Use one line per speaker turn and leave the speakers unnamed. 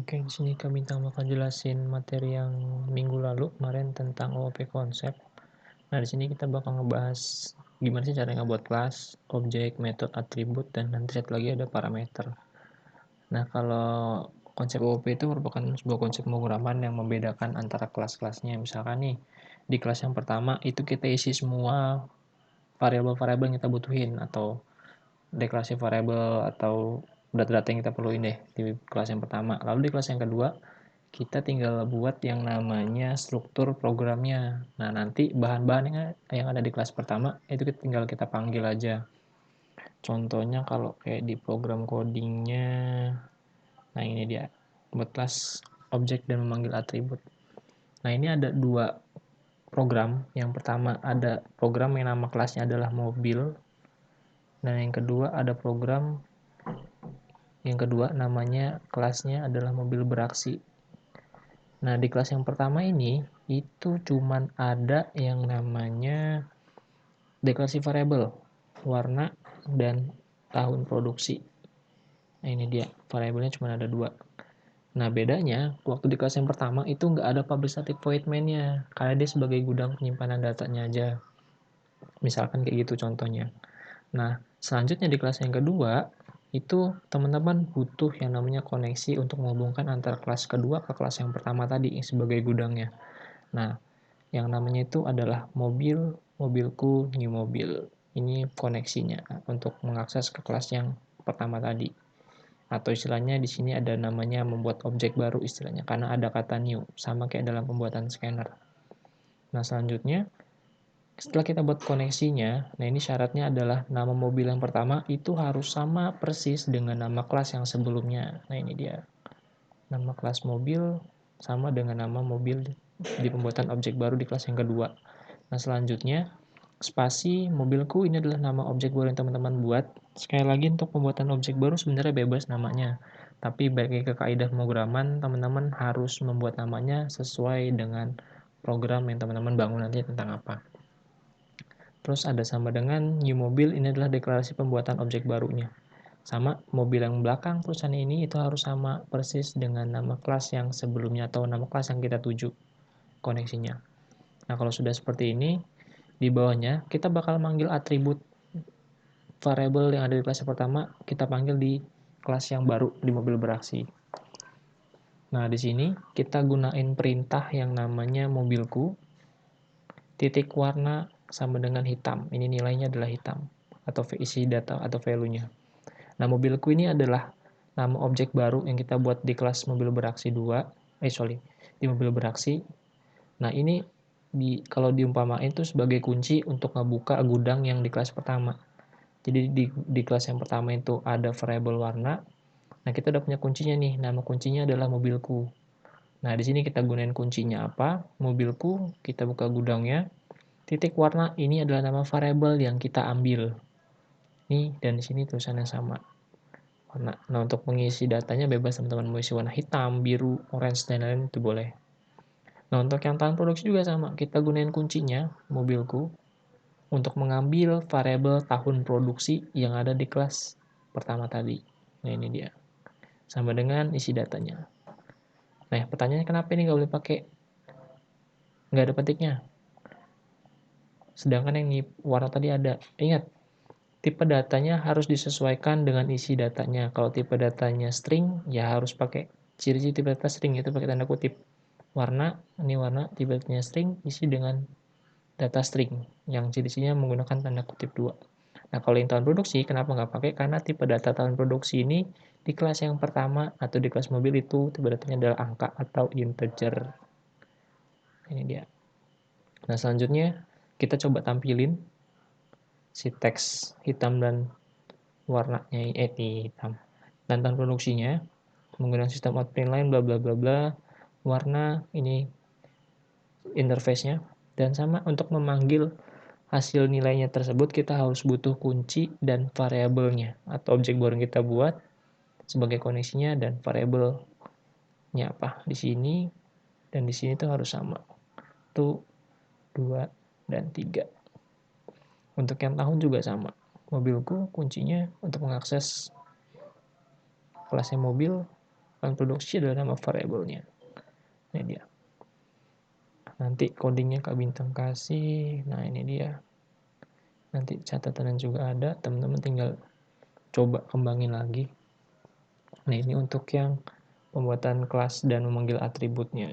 Oke, di sini Kak Bintang bakal jelasin materi yang minggu lalu kemarin tentang OOP konsep. Nah, di sini kita bakal ngebahas gimana sih cara ngebuat kelas, objek, metode, atribut, dan nanti satu lagi ada parameter. Nah, kalau konsep OOP itu merupakan sebuah konsep pemrograman yang membedakan antara kelas-kelasnya. Misalkan nih, di kelas yang pertama itu kita isi semua variabel-variabel yang kita butuhin atau deklarasi variabel atau data-data yang kita perluin deh di kelas yang pertama. Lalu di kelas yang kedua, kita tinggal buat yang namanya struktur programnya. Nah, nanti bahan-bahan yang ada di kelas pertama itu tinggal kita panggil aja. Contohnya kalau kayak di program codingnya, nah ini dia, buat kelas objek dan memanggil atribut. Nah, ini ada dua program. Yang pertama ada program yang nama kelasnya adalah mobil. Dan yang kedua namanya kelasnya adalah mobil beraksi. Nah, di kelas yang pertama ini itu cuman ada yang namanya deklarasi variabel, warna dan tahun produksi. Nah, ini dia, variabelnya cuma ada dua. Nah, bedanya waktu di kelas yang pertama itu nggak ada public static void main-nya, karena dia sebagai gudang penyimpanan datanya aja. Misalkan kayak gitu contohnya. Nah, selanjutnya di kelas yang kedua, itu teman-teman butuh yang namanya koneksi untuk menghubungkan antara kelas kedua ke kelas yang pertama tadi sebagai gudangnya. Nah, yang namanya itu adalah mobil, mobilku, new mobil. Ini koneksinya untuk mengakses ke kelas yang pertama tadi. Atau istilahnya di sini ada namanya membuat objek baru istilahnya, karena ada kata new, sama kayak dalam pembuatan scanner. Nah, selanjutnya, setelah kita buat koneksinya, nah ini syaratnya adalah nama mobil yang pertama itu harus sama persis dengan nama kelas yang sebelumnya. Nah, ini dia. Nama kelas mobil sama dengan nama mobil di pembuatan objek baru di kelas yang kedua. Nah, selanjutnya, spasi mobilku ini adalah nama objek baru yang teman-teman buat. Sekali lagi, untuk pembuatan objek baru sebenarnya bebas namanya. Tapi balik ke kaidah pemrograman, teman-teman harus membuat namanya sesuai dengan program yang teman-teman bangun nanti tentang apa. Terus ada sama dengan new mobil, ini adalah deklarasi pembuatan objek barunya. Sama mobil yang belakang perusahaan ini itu harus sama persis dengan nama kelas yang sebelumnya atau nama kelas yang kita tuju koneksinya. Nah, kalau sudah seperti ini, di bawahnya kita bakal manggil atribut variabel yang ada di kelas yang pertama, kita panggil di kelas yang baru di mobil beraksi. Nah, di sini kita gunain perintah yang namanya mobilku, titik warna sama dengan hitam. Ini nilainya adalah hitam, atau isi data atau value-nya. Nah, mobilku ini adalah nama objek baru yang kita buat di kelas mobil beraksi 2. Di mobil beraksi. Nah, ini kalau diumpamain itu sebagai kunci untuk ngebuka gudang yang di kelas pertama. Jadi di kelas yang pertama itu ada variabel warna. Nah, kita udah punya kuncinya nih. Nama kuncinya adalah mobilku. Nah, di sini kita gunain kuncinya apa? Mobilku, kita buka gudangnya. Titik warna ini adalah nama variabel yang kita ambil. Nih, dan di sini tulisannya sama. Warna. Nah, untuk mengisi datanya bebas teman-teman, mau isi warna hitam, biru, orange, dan lain-lain itu boleh. Nah, untuk yang tahun produksi juga sama. Kita gunain kuncinya, mobilku, untuk mengambil variabel tahun produksi yang ada di kelas pertama tadi. Nah, ini dia. Sama dengan isi datanya. Nah, pertanyaannya kenapa ini nggak boleh pakai, nggak ada petiknya? Sedangkan yang warna tadi ada. Ingat, tipe datanya harus disesuaikan dengan isi datanya. Kalau tipe datanya string, ya harus pakai ciri-ciri tipe data string, itu pakai tanda kutip. Warna, ini warna, tipe datanya string, isi dengan data string, yang ciri-cirinya menggunakan tanda kutip 2. Nah, kalau yang tahun produksi, kenapa nggak pakai? Karena tipe data tahun produksi ini di kelas yang pertama atau di kelas mobil itu tipe datanya adalah angka atau integer. Ini dia. Nah, selanjutnya kita coba tampilin si teks hitam dan warnanya hitam. Dan tahun produksinya menggunakan sistem outprint line bla bla bla bla. Warna ini interface-nya, dan sama untuk memanggil hasil nilainya tersebut kita harus butuh kunci dan variabelnya atau objek baru yang kita buat sebagai koneksinya, dan variabelnya apa di sini dan di sini tuh harus sama. 2 dan 3. Untuk yang tahun juga sama. Mobilku kuncinya untuk mengakses kelasnya mobil Bahan produksi adalah nama variabelnya. Ini dia. Nanti codingnya Kak Bintang kasih. Nah ini dia. Nanti catatannya juga ada. Teman-teman tinggal coba kembangin lagi. Nah ini untuk yang pembuatan kelas dan memanggil atributnya.